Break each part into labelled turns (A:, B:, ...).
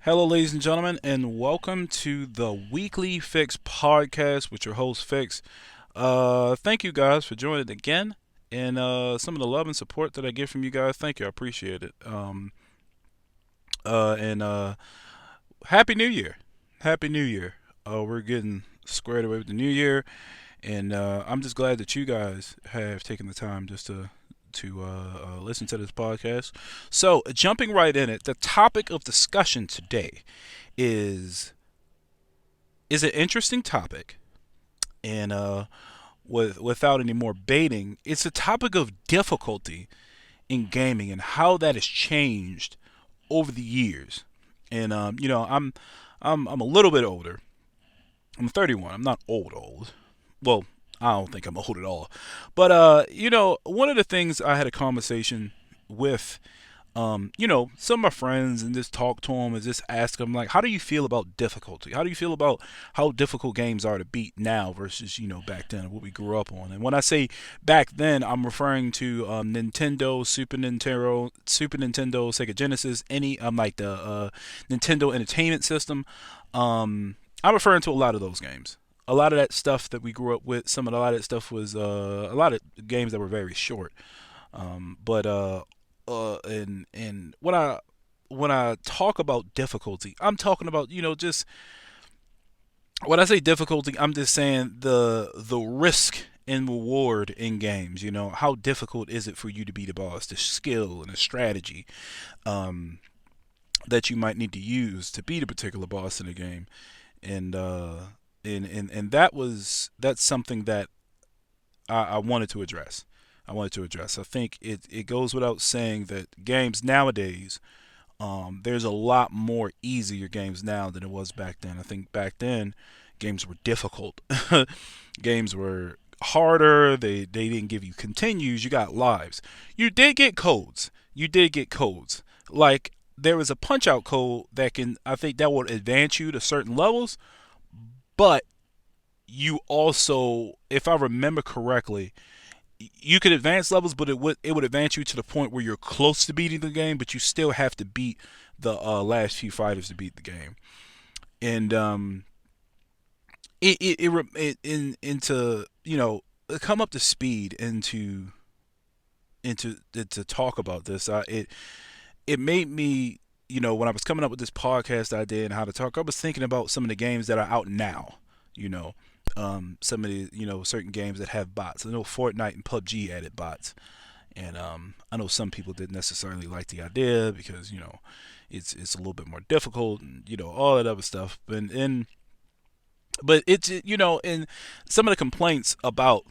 A: Hello, ladies and gentlemen, and welcome to the Weekly Phix Podcast with your host, Phix. Thank you guys for joining again, and some of the love and support that I get from you guys. Thank you, I appreciate it. And Happy New Year! Happy New Year! We're getting squared away with the new year, and I'm just glad that you guys have taken the time just to listen to this podcast. So, jumping right in it, the topic of discussion today is is an interesting topic, and without any more baiting, it's a topic of difficulty in gaming and how that has changed over the years. And I'm a little bit older. I'm 31. I'm not old. Well, I don't think I'm old at all. But one of the things I had a conversation with some of my friends and just talk to them and just ask them, like, how do you feel about difficulty? How do you feel about how difficult games are to beat now versus, back then, what we grew up on? And when I say back then, I'm referring to Nintendo, Super Nintendo, Sega Genesis, any, like the Nintendo Entertainment System. I'm referring to a lot of those games. A lot of that stuff that we grew up with, a lot of that stuff was a lot of games that were very short. And when I talk about difficulty, I'm talking about just when I say difficulty, I'm just saying the risk and reward in games. How difficult is it for you to be the boss? The skill and the strategy um, that you might need to use to beat a particular boss in a game, and that's something that I wanted to address. I think it goes without saying that games nowadays, there's a lot more easier games now than it was back then. I think back then, games were difficult. Games were harder. They didn't give you continues. You got lives. You did get codes. Like there was a punch out code that I think that would advance you to certain levels, but you also, if I remember correctly, you could advance levels, but it would advance you to the point where you're close to beating the game, but you still have to beat the last few fighters to beat the game. And into come up to speed into to talk about this. It made me, when I was coming up with this podcast idea and how to talk, I was thinking about some of the games that are out now. You know, some of the certain games that have bots. I know Fortnite and PUBG added bots, and I know some people didn't necessarily like the idea because it's a little bit more difficult and all that other stuff. But it's and some of the complaints about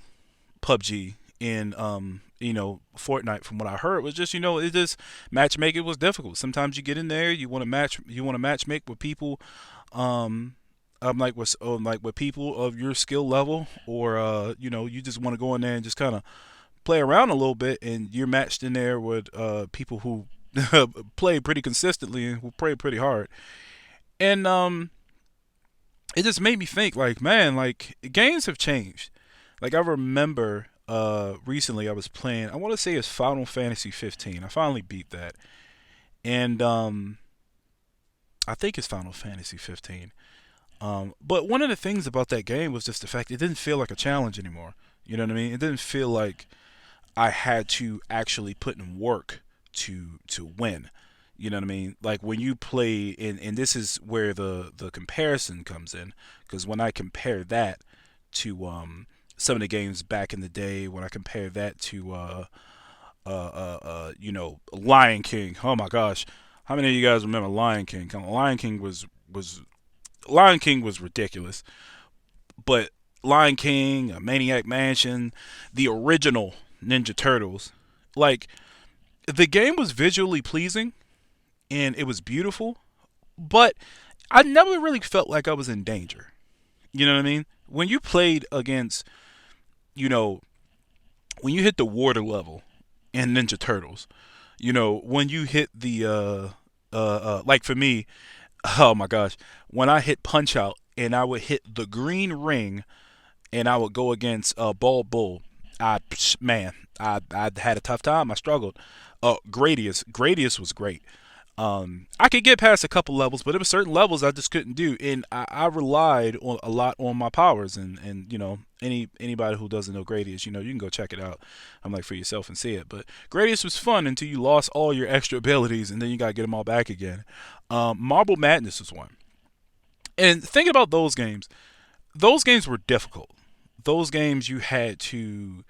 A: PUBG and Fortnite, from what I heard, was just it just matchmaking was difficult. Sometimes you get in there, you want to matchmake with people, like with people of your skill level, or you just want to go in there and just kind of play around a little bit, and you're matched in there with people who play pretty consistently and who play pretty hard, and it just made me think, like, man, like games have changed. Like I remember recently I was playing, I want to say it's Final Fantasy 15. I finally beat that, and I think it's Final Fantasy 15. But one of the things about that game was just the fact it didn't feel like a challenge anymore. You know what I mean? It didn't feel like I had to actually put in work to win. You know what I mean? Like when you play, and this is where the comparison comes in, because when I compare that to some of the games back in the day, when I compare that to Lion King. Oh my gosh, how many of you guys remember Lion King? Come on, Lion King was ridiculous, but Lion King, Maniac Mansion, the original Ninja Turtles, like the game was visually pleasing and it was beautiful, but I never really felt like I was in danger. You know what I mean? When you played against, you know, when you hit the water level in Ninja Turtles, when you hit the like for me, oh my gosh, when I hit Punch Out and I would hit the green ring and I would go against Bald Bull, man, I had a tough time. I struggled. Gradius was great. I could get past a couple levels, but there were certain levels I just couldn't do, and I relied a lot on my powers. And anybody who doesn't know Gradius, you can go check it out. I'm like for yourself and see it. But Gradius was fun until you lost all your extra abilities, and then you gotta get them all back again. Marble Madness was one, and thinking about those games were difficult. Those games you had to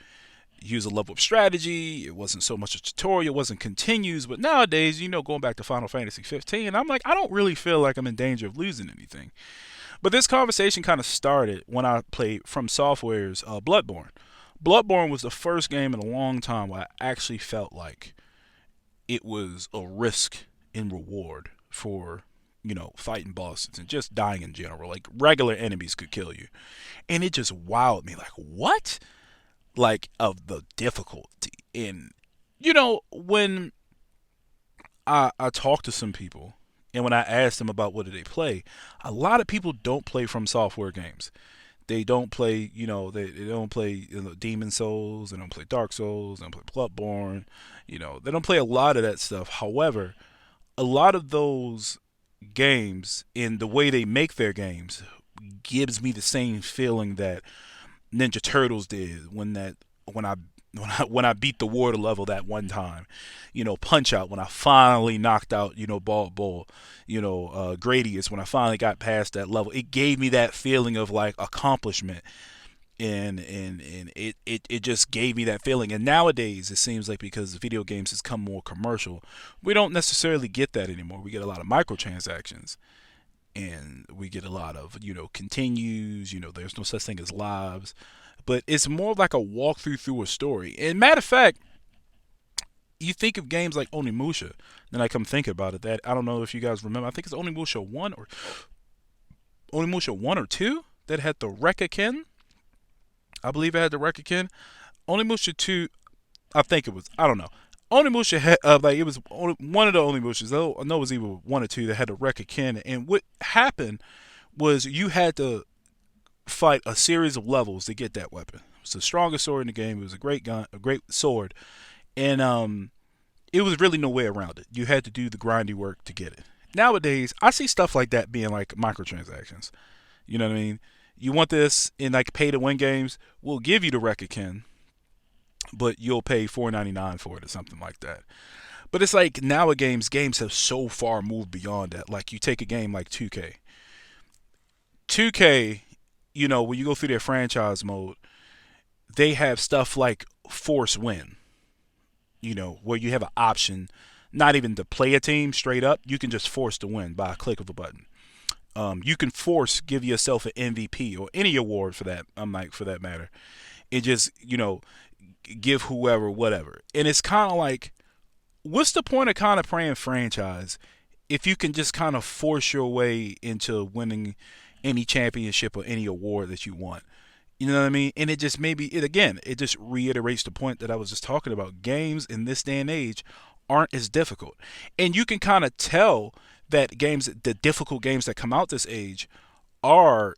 A: use a level of strategy. It wasn't so much a tutorial, it wasn't continues. But nowadays, going back to Final Fantasy 15, I'm like, I don't really feel like I'm in danger of losing anything. But this conversation kind of started when I played From Software's Bloodborne. Bloodborne was the first game in a long time where I actually felt like it was a risk in reward for fighting bosses and just dying in general. Like regular enemies could kill you, and it just wowed me. Like what? Like of the difficulty. And when I talk to some people and when I ask them about what do they play, a lot of people don't play From Software games. They don't play, they don't play Demon Souls, they don't play Dark Souls, they don't play Bloodborne, they don't play a lot of that stuff. However, a lot of those games in the way they make their games gives me the same feeling that Ninja Turtles did when I when I beat the water level that one time. Punch Out when I finally knocked out Bald Bull. Gradius when I finally got past that level. It gave me that feeling of like accomplishment. And it just gave me that feeling. And nowadays it seems like because video games has come more commercial, we don't necessarily get that anymore. We get a lot of microtransactions, and we get a lot of continues. There's no such thing as lives, but it's more like a walkthrough through a story. And matter of fact, you think of games like Onimusha, then I come thinking about it. That I don't know if you guys remember. I think it's Onimusha 1 or 2 that had the Rekaken. I believe it had the Rekaken. Onimusha 2, I think it was. I don't know. Onimusha had it was one of the Onimushas. I know it was either 1 or 2 that had the Rekaken. And what happened was you had to fight a series of levels to get that weapon. It was the strongest sword in the game. It was a great gun, a great sword, and it was really no way around it. You had to do the grindy work to get it. Nowadays, I see stuff like that being like microtransactions. You know what I mean? You want this in like pay to win games? We'll give you the Rekaken, but you'll pay $4.99 for it or something like that. But it's like nowadays games have so far moved beyond that. Like you take a game like 2K. 2K, when you go through their franchise mode, they have stuff like Force Win, where you have an option not even to play a team straight up. You can just force to win by a click of a button. You can give yourself an MVP or any award for that. For that matter, it just give whoever whatever. And it's kind of like, what's the point of kind of playing franchise if you can just kind of force your way into winning any championship or any award that you want? You know what I mean? And it just it just reiterates the point that I was just talking about. Games in this day and age aren't as difficult. And you can kind of tell that the difficult games that come out this age are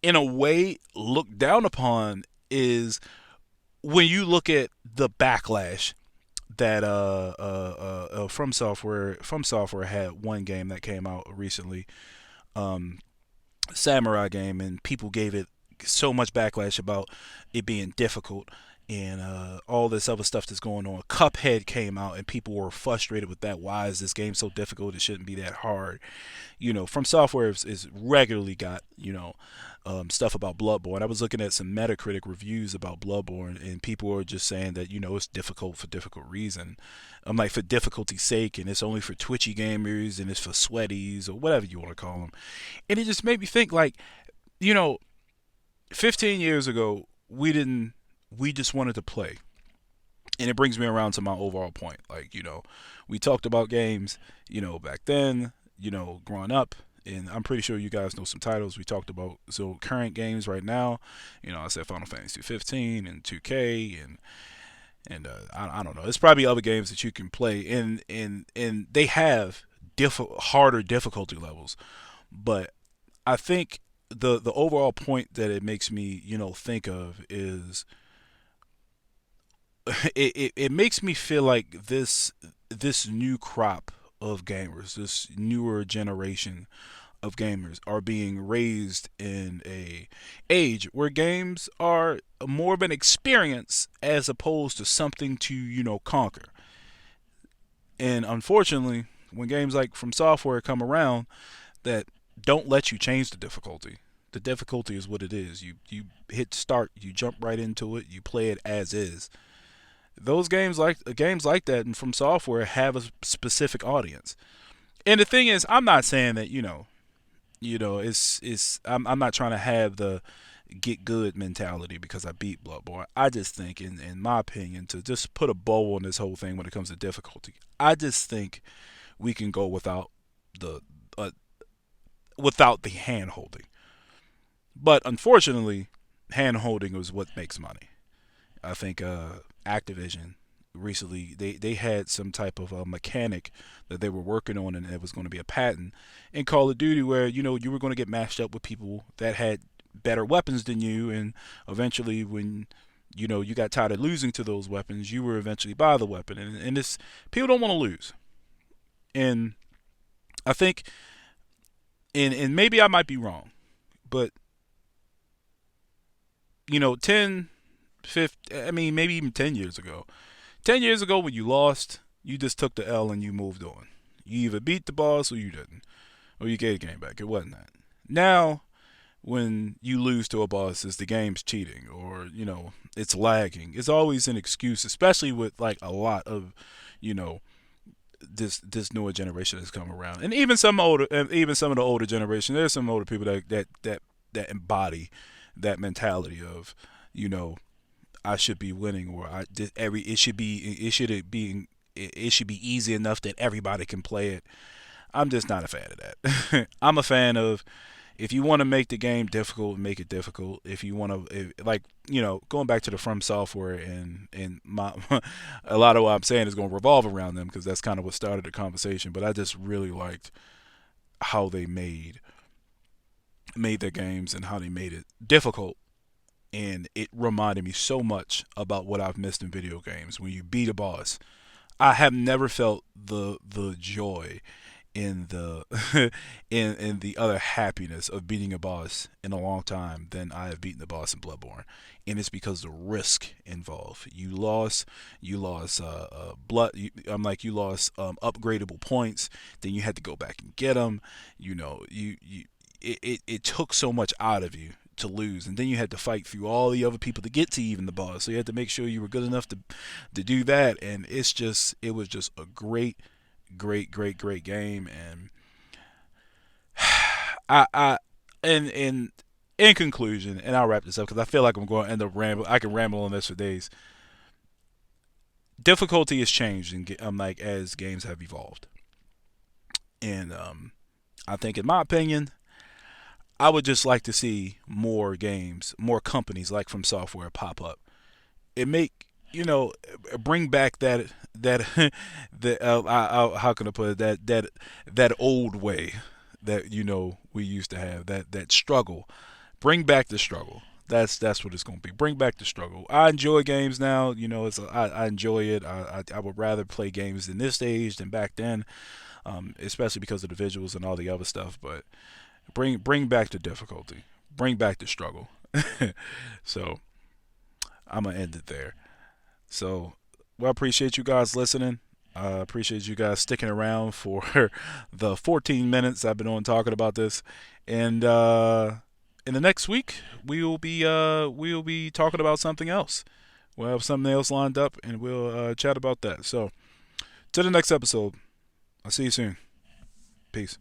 A: in a way looked down upon, is when you look at the backlash that From Software had one game that came out recently, samurai game, and people gave it so much backlash about it being difficult and all this other stuff that's going on. Cuphead came out and people were frustrated with that. Why is this game so difficult? It shouldn't be that hard. From Software is regularly got stuff about Bloodborne. I was looking at some Metacritic reviews about Bloodborne, and people were just saying that it's difficult for difficult reason. I'm like, for difficulty's sake, and it's only for twitchy gamers, and it's for sweaties, or whatever you want to call them. And it just made me think, like, 15 years ago, we just wanted to play. And it brings me around to my overall point. Like, we talked about games, back then, growing up. And I'm pretty sure you guys know some titles we talked about. So current games right now, I said Final Fantasy 15 and 2K and I don't know. There's probably other games that you can play, and they have harder difficulty levels. But I think the overall point that it makes me think of is it makes me feel like this new crop of gamers, this newer generation of gamers, are being raised in a age where games are more of an experience as opposed to something to conquer. And unfortunately, when games like From Software come around that don't let you change the difficulty. The difficulty is what it is. You hit start, you jump right into it, you play it as is. Those games like that and From Software have a specific audience. And the thing is, I'm not saying that it's I'm not trying to have the get good mentality because I beat Bloodborne. I just think, in my opinion, to just put a bow on this whole thing when it comes to difficulty, I just think we can go the uh, without the hand holding. But unfortunately, hand holding is what makes money. I think Activision recently they had some type of mechanic that they were working on, and it was going to be a patent in Call of Duty where you were going to get matched up with people that had better weapons than you, and eventually when you got tired of losing to those weapons, you were eventually buy the weapon, and this people don't want to lose, and I think, and maybe I might be wrong, but 10, 50, I mean, maybe even 10 years ago. 10 years ago, when you lost, you just took the L and you moved on. You either beat the boss or you didn't. Or you gave the game back. It wasn't that. Now, when you lose to a boss, it's the game's cheating or, it's lagging. It's always an excuse, especially with like a lot of, you know, this newer generation that's come around. And even some of the older generation, there's some older people that embody that mentality of, you know, I should be winning, or it should be easy enough that everybody can play it. I'm just not a fan of that. I'm a fan of, if you want to make the game difficult, make it difficult. If you want to, like, going back to the From Software, and my a lot of what I'm saying is going to revolve around them because that's kind of what started the conversation. But I just really liked how they made their games and how they made it difficult, and it reminded me so much about what I've missed in video games. When you beat a boss, I have never felt the joy in the in the other happiness of beating a boss in a long time than I have beaten the boss in Bloodborne, and it's because the risk involved. You lost blood. You lost upgradable points. Then you had to go back and get them. It took so much out of you to lose, and then you had to fight through all the other people to get to even the boss. So you had to make sure you were good enough to do that, and it was just a great game. And I in conclusion, and I'll wrap this up because I feel like I'm going to end up ramble. I can ramble on this for days. Difficulty has changed, like as games have evolved, and I think, in my opinion, I would just like to see more games, more companies like From Software pop up. It make bring back that how can I put it, that old way that we used to have, that struggle. Bring back the struggle. That's what it's going to be. Bring back the struggle. I enjoy games now. I enjoy it. I would rather play games in this age than back then, especially because of the visuals and all the other stuff. But bring back the difficulty. Bring back the struggle. So I'm gonna end it there. So, well, I appreciate you guys listening. I appreciate you guys sticking around for the 14 minutes I've been on talking about this. And in the next week, we will be talking about something else. We'll have something else lined up, and we'll chat about that. So, to the next episode. I'll see you soon. Peace.